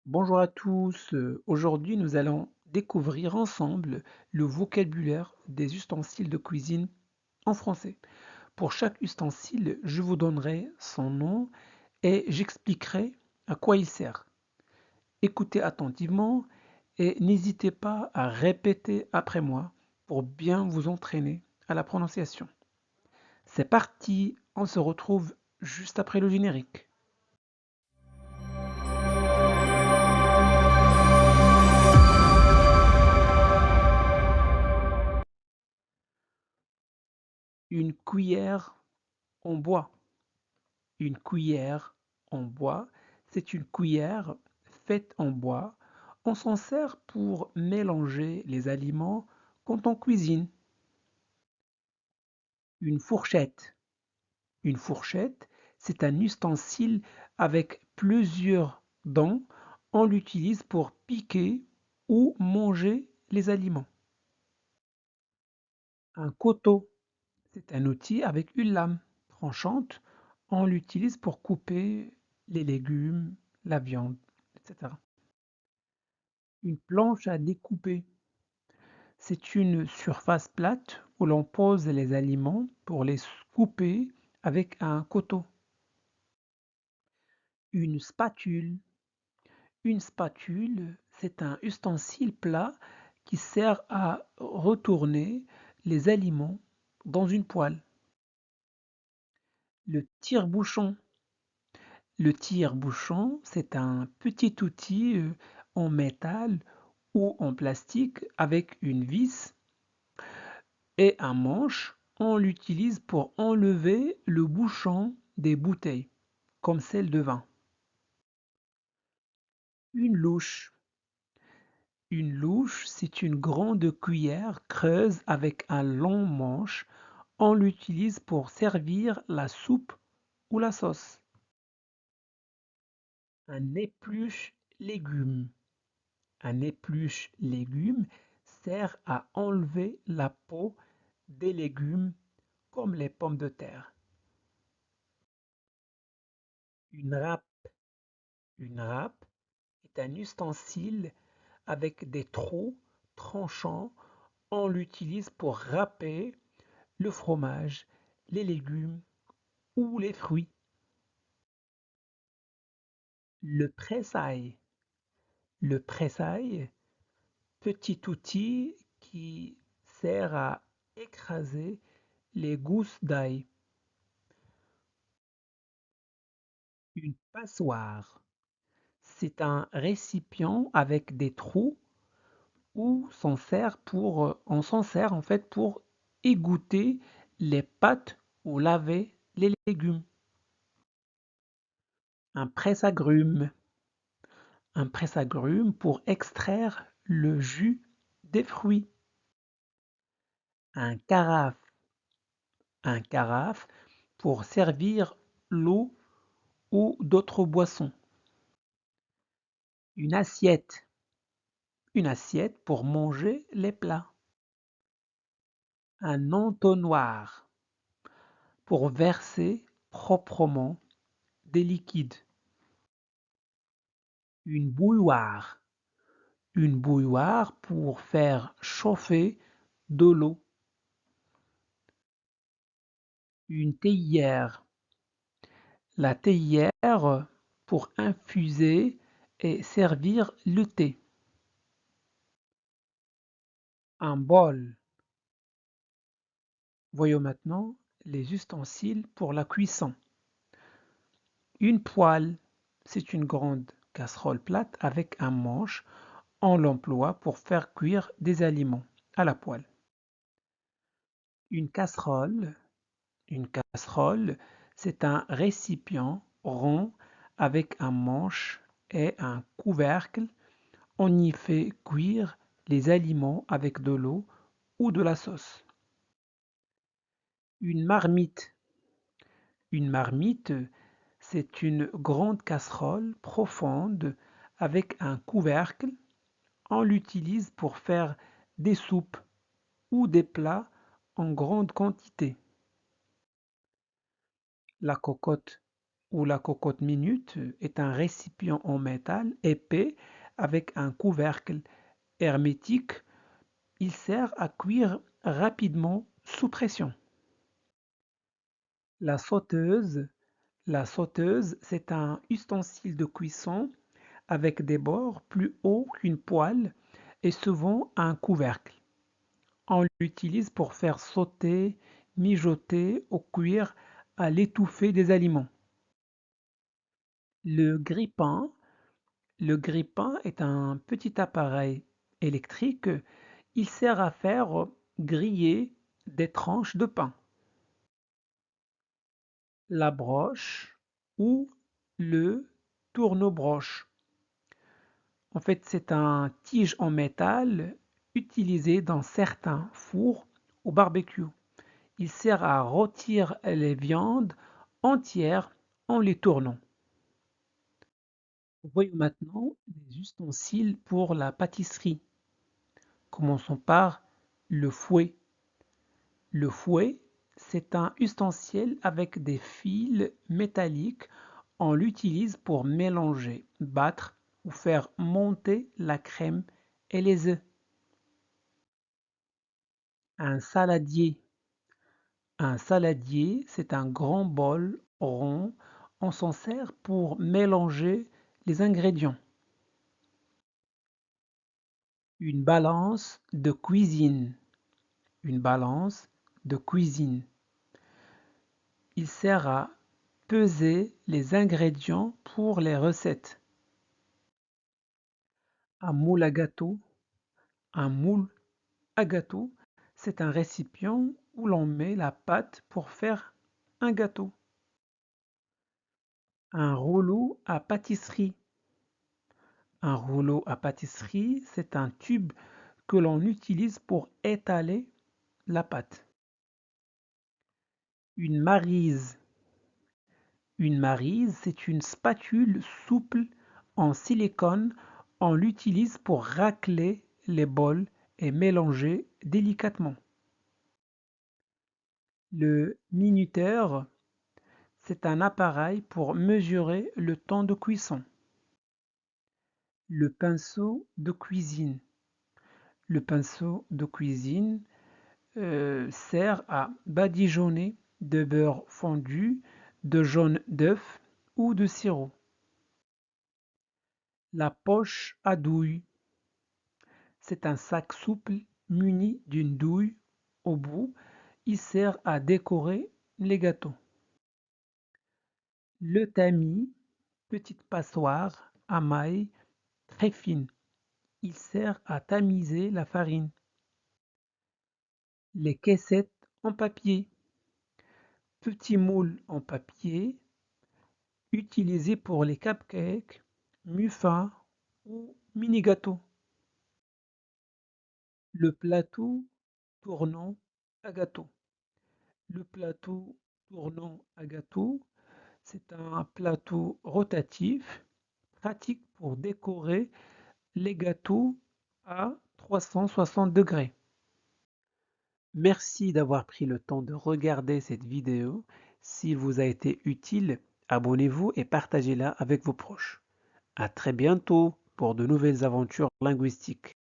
Bonjour à tous, aujourd'hui nous allons découvrir ensemble le vocabulaire des ustensiles de cuisine en français. Pour chaque ustensile, je vous donnerai son nom et j'expliquerai à quoi il sert. Écoutez attentivement et n'hésitez pas à répéter après moi pour bien vous entraîner à la prononciation. C'est parti, on se retrouve juste après le générique. Une cuillère en bois. Une cuillère en bois, c'est une cuillère faite en bois. On s'en sert pour mélanger les aliments quand on cuisine. Une fourchette. Une fourchette, c'est un ustensile avec plusieurs dents. On l'utilise pour piquer ou manger les aliments. Un couteau, c'est un outil avec une lame tranchante. On l'utilise pour couper les légumes, la viande, etc. Une planche à découper, c'est une surface plate où l'on pose les aliments pour les couper avec un couteau. Une spatule. Une spatule, c'est un ustensile plat qui sert à retourner les aliments dans une poêle. Le tire-bouchon. Le tire-bouchon, c'est un petit outil en métal ou en plastique avec une vis et un manche. On l'utilise pour enlever le bouchon des bouteilles, comme celle de vin. Une louche. Une louche, c'est une grande cuillère creuse avec un long manche. On l'utilise pour servir la soupe ou la sauce. Un épluche légumes. Un épluche légumes sert à enlever la peau des légumes comme les pommes de terre. Une râpe. Une râpe est un ustensile avec des trous tranchants. On l'utilise pour râper le fromage, les légumes ou les fruits. Le pressail. Le pressail, petit outil qui sert à écraser les gousses d'ail. Une passoire. C'est un récipient avec des trous où on s'en sert en fait pour égoutter les pâtes ou laver les légumes. Un presse-agrumes. Un presse-agrumes pour extraire le jus des fruits. Un carafe. Un carafe pour servir l'eau ou d'autres boissons. Une assiette. Une assiette pour manger les plats. Un entonnoir pour verser proprement des liquides. Une bouilloire. Une bouilloire pour faire chauffer de l'eau. Une théière. La théière pour infuser et servir le thé. Un bol. Voyons maintenant les ustensiles pour la cuisson. Une poêle, c'est une grande casserole plate avec un manche. On l'emploie pour faire cuire des aliments à la poêle. Une casserole, une casserole, c'est un récipient rond avec un manche et un couvercle. On y fait cuire les aliments avec de l'eau ou de la sauce. Une marmite. Une marmite, c'est une grande casserole profonde avec un couvercle. On l'utilise pour faire des soupes ou des plats en grande quantité. La cocotte ou la cocotte minute est un récipient en métal épais avec un couvercle hermétique. Il sert à cuire rapidement sous pression. La sauteuse. La sauteuse, c'est un ustensile de cuisson avec des bords plus hauts qu'une poêle et souvent un couvercle. On l'utilise pour faire sauter, mijoter ou cuire à l'étouffée des aliments. Le grille-pain. Le grille-pain est un petit appareil électrique. Il sert à faire griller des tranches de pain. La broche ou le tourne-broche. En fait, c'est un tige en métal utilisé dans certains fours au barbecue. Il sert à rôtir les viandes entières en les tournant. Voyons maintenant les ustensiles pour la pâtisserie. Commençons par le fouet. Le fouet, c'est un ustensile avec des fils métalliques. On l'utilise pour mélanger, battre ou faire monter la crème et les œufs. Un saladier. Un saladier, c'est un grand bol rond. On s'en sert pour mélanger les ingrédients. Une balance de cuisine. Une balance de cuisine. Il sert à peser les ingrédients pour les recettes. Un moule à gâteau. Un moule à gâteau, c'est un récipient où l'on met la pâte pour faire un gâteau. Un rouleau à pâtisserie. Un rouleau à pâtisserie, c'est un tube que l'on utilise pour étaler la pâte. Une maryse. Une maryse, c'est une spatule souple en silicone. On l'utilise pour racler les bols et mélanger délicatement. Le minuteur, c'est un appareil pour mesurer le temps de cuisson. Le pinceau de cuisine. Le pinceau de cuisine sert à badigeonner de beurre fondu, de jaune d'œuf ou de sirop. La poche à douille. C'est un sac souple muni d'une douille au bout. Il sert à décorer les gâteaux. Le tamis, petite passoire à mailles très fine. Il sert à tamiser la farine. Les caissettes en papier. Petit moule en papier utilisé pour les cupcakes, muffins ou mini gâteaux. Le plateau tournant à gâteau. Le plateau tournant à gâteau, c'est un plateau rotatif pratique pour décorer les gâteaux à 360 degrés. Merci d'avoir pris le temps de regarder cette vidéo. Si vous a été utile, abonnez-vous et partagez-la avec vos proches. À très bientôt pour de nouvelles aventures linguistiques.